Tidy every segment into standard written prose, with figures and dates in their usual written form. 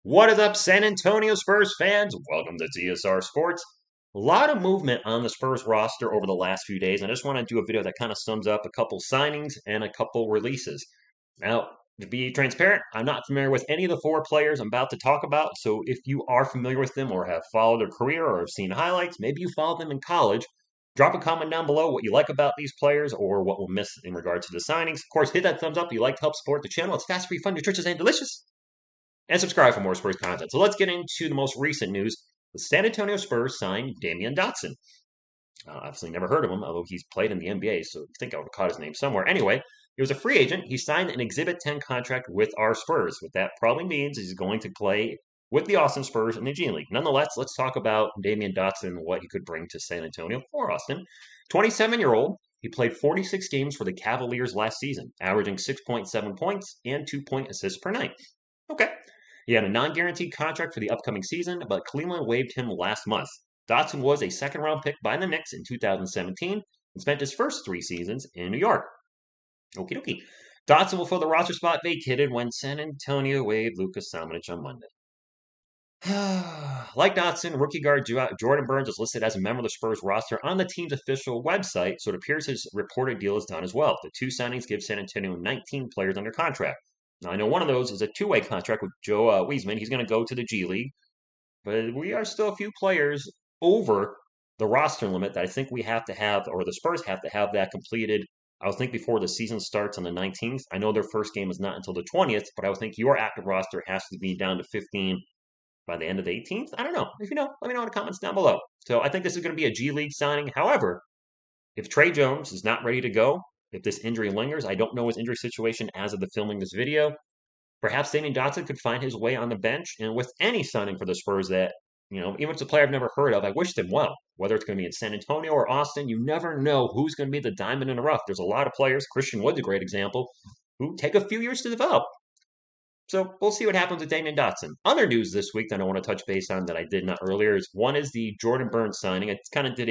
What is up, San Antonio Spurs fans? Welcome to TSR Sports. A lot of movement on the Spurs roster over the last few days, and I just want to do a video that kind of sums up a couple signings and a couple releases. Now, to be transparent, I'm not familiar with any of the four players I'm about to talk about, so if you are familiar with them or have followed their career or have seen highlights, maybe you followed them in college, drop a comment down below what you like about these players or what we'll miss in regard to the signings. Of course, hit that thumbs up if you like to help support the channel. It's fast, free, fun, nutritious, and delicious, and subscribe for more Spurs content. So let's get into the most recent news. The San Antonio Spurs signed Damyean Dotson. Obviously, never heard of him, although he's played in the NBA, so I think I would have caught his name somewhere. Anyway, he was a free agent. He signed an Exhibit 10 contract with our Spurs. What that probably means is he's going to play with the Austin Spurs in the G League. Nonetheless, let's talk about Damyean Dotson and what he could bring to San Antonio or Austin. 27-year-old. He played 46 games for the Cavaliers last season, averaging 6.7 points and 2 assists per night. Okay. He had a non-guaranteed contract for the upcoming season, but Cleveland waived him last month. Dotson was a second-round pick by the Knicks in 2017 and spent his first 3 seasons in New York. Okie dokie. Dotson will fill the roster spot vacated when San Antonio waived Lucas Samanic on Monday. Like Dotson, rookie guard Jordan Burns is listed as a member of the Spurs roster on the team's official website, so it appears his reported deal is done as well. The two signings give San Antonio 19 players under contract. Now, I know one of those is a two-way contract with Joe Wiesman. He's going to go to the G League, but we are still a few players over the roster limit that I think we have to have, or the Spurs have to have that completed. I would think before the season starts on the 19th. I know their first game is not until the 20th, but I would think your active roster has to be down to 15 by the end of the 18th. I don't know. If you know, let me know in the comments down below. So I think this is going to be a G League signing. However, if Trey Jones is not ready to go, if this injury lingers, I don't know his injury situation as of the filming this video. Perhaps Damian Dotson could find his way on the bench. And with any signing for the Spurs that, even if it's a player I've never heard of, I wish them well. Whether it's going to be in San Antonio or Austin, you never know who's going to be the diamond in the rough. There's a lot of players, Christian Wood's a great example, who take a few years to develop. So we'll see what happens with Damyean Dotson. Other news this week that I want to touch base on that I did not earlier is one is the Jordan Burns signing. I kind of did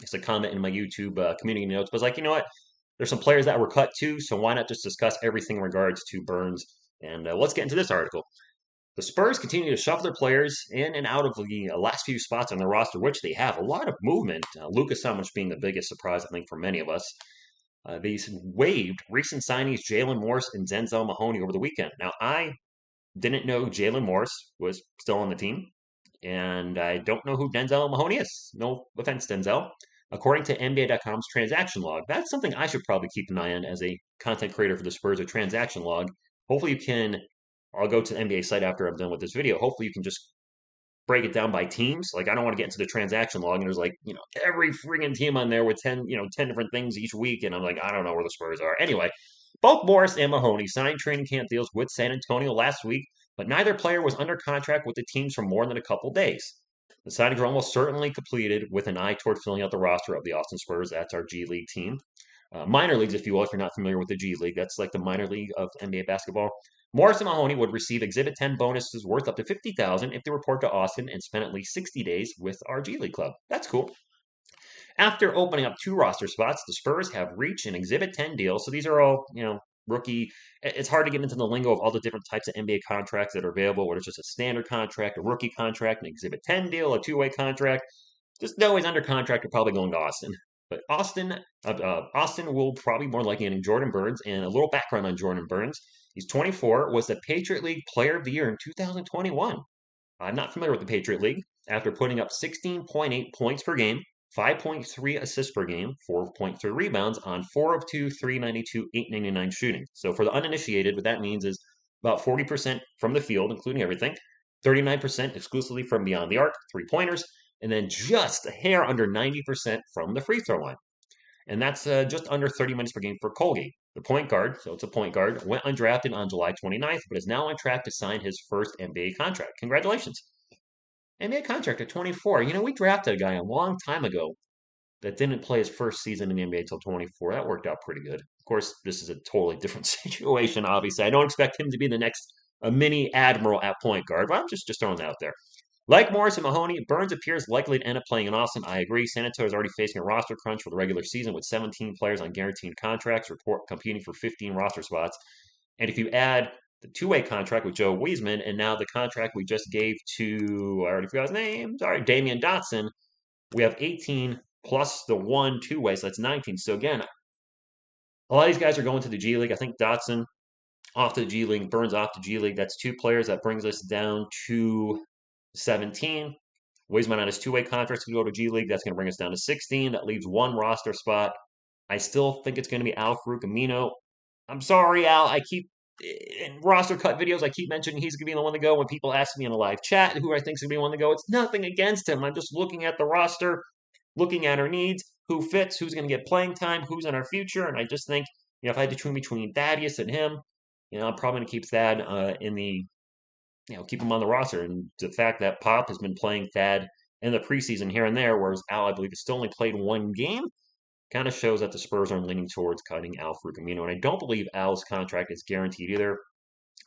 it's a comment in my YouTube community notes, but I was like, you know what? There's some players that were cut too, so why not just discuss everything in regards to Burns? And let's get into this article. The Spurs continue to shuffle their players in and out of the last few spots on their roster, which they have a lot of movement. Lucas Samanic being the biggest surprise, I think, for many of us. These waived recent signees Jalen Morris and Denzel Mahoney over the weekend. Now, I didn't know Jalen Morris was still on the team, and I don't know who Denzel Mahoney is. No offense, Denzel. According to NBA.com's transaction log, that's something I should probably keep an eye on as a content creator for the Spurs, a transaction log. Hopefully you can, I'll go to the NBA site after I'm done with this video. Hopefully you can just break it down by teams. Like, I don't want to get into the transaction log and there's like, every freaking team on there with 10 different things each week. And I'm like, I don't know where the Spurs are. Anyway, both Morris and Mahoney signed training camp deals with San Antonio last week, but neither player was under contract with the teams for more than a couple days. The signings are almost certainly completed with an eye toward filling out the roster of the Austin Spurs. That's our G League team. Minor leagues, if you will, if you're not familiar with the G League. That's like the minor league of NBA basketball. Morris and Mahoney would receive Exhibit 10 bonuses worth up to $50,000 if they report to Austin and spend at least 60 days with our G League club. That's cool. After opening up 2 roster spots, the Spurs have reached an Exhibit 10 deal. So these are all, rookie. It's hard to get into the lingo of all the different types of NBA contracts that are available, whether it's just a standard contract, a rookie contract, an Exhibit 10 deal, a two-way contract. Just know he's under contract or probably going to Austin. But Austin will probably more likely getting Jordan Burns. And a little background on Jordan Burns. He's 24, was the Patriot League Player of the Year in 2021. I'm not familiar with the Patriot League. After putting up 16.8 points per game, 5.3 assists per game, 4.3 rebounds on 4 of 2, 392, 899 shooting. So for the uninitiated, what that means is about 40% from the field, including everything, 39% exclusively from beyond the arc, 3-pointers, and then just a hair under 90% from the free throw line. And that's just under 30 minutes per game for Colgate. The point guard, so it's a point guard, went undrafted on July 29th, but is now on track to sign his first NBA contract. Congratulations. NBA contract at 24. We drafted a guy a long time ago that didn't play his first season in the NBA until 24. That worked out pretty good. Of course, this is a totally different situation, obviously. I don't expect him to be the next mini admiral at point guard, but I'm just throwing that out there. Like Morris and Mahoney, Burns appears likely to end up playing in Austin. I agree. San Antonio is already facing a roster crunch for the regular season with 17 players on guaranteed contracts, competing for 15 roster spots. And if you add the two-way contract with Joe Wiesman, and now the contract we just gave to, I already forgot his name, sorry, Damyean Dotson. We have 18 plus the one two-way, so that's 19. So again, a lot of these guys are going to the G League. I think Dotson off to the G League, Burns off to G League. That's two players. That brings us down to 17. Wiesman on his two-way contract to go to G League. That's going to bring us down to 16. That leaves one roster spot. I still think it's going to be Al-Farouq Amino. I'm sorry, Al. I keep in roster cut videos. I keep mentioning he's going to be the one to go. When people ask me in a live chat who I think is going to be the one to go, it's nothing against him. I'm just looking at the roster, looking at our needs, who fits, who's going to get playing time, who's in our future, and I just think if I had to choose between Thaddeus and him, I'm probably going to keep Thad in the keep him on the roster. And the fact that Pop has been playing Thad in the preseason here and there, whereas Al, I believe, has still only played one game, kind of shows that the Spurs are leaning towards cutting Al-Farouq Amino. And I don't believe Al's contract is guaranteed either.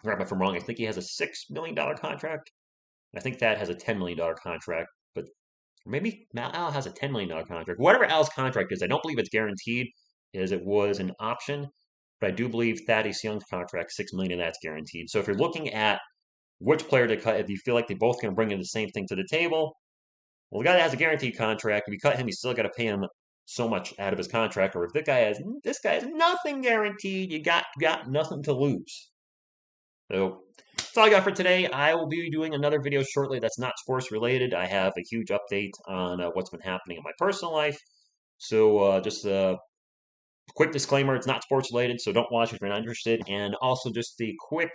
Correct me if I'm wrong. I think he has a $6 million contract. I think Thad has a $10 million contract. But maybe Al has a $10 million contract. Whatever Al's contract is, I don't believe it's guaranteed, as it was an option. But I do believe Thaddeus Young's contract, $6 million, and that's guaranteed. So if you're looking at which player to cut, if you feel like they both can bring in the same thing to the table, well, the guy that has a guaranteed contract, if you cut him, you still got to pay him so much out of his contract. Or if this guy has nothing guaranteed, you got nothing to lose. So that's all I got for today. I will be doing another video shortly that's not sports related. I have a huge update on what's been happening in my personal life. So just a quick disclaimer, it's not sports related, so don't watch if you're not interested. And also just a quick,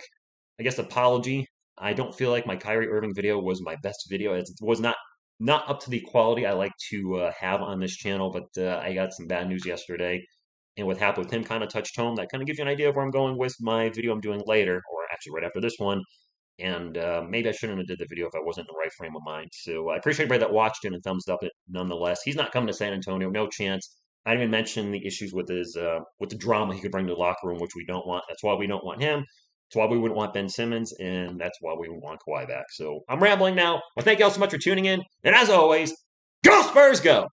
I guess, apology. I don't feel like my Kyrie Irving video was my best video. It was not up to the quality I like to have on this channel, but I got some bad news yesterday. And what happened with him kind of touched home. That kind of gives you an idea of where I'm going with my video I'm doing later, or actually right after this one. And maybe I shouldn't have did the video if I wasn't in the right frame of mind. So I appreciate everybody that watched it and thumbs up it nonetheless. He's not coming to San Antonio, no chance. I didn't even mention the issues with his with the drama he could bring to the locker room, which we don't want. That's why we don't want him. That's why we wouldn't want Ben Simmons, and that's why we want Kawhi back. So I'm rambling now. Well, thank you all so much for tuning in. And as always, go Spurs, go!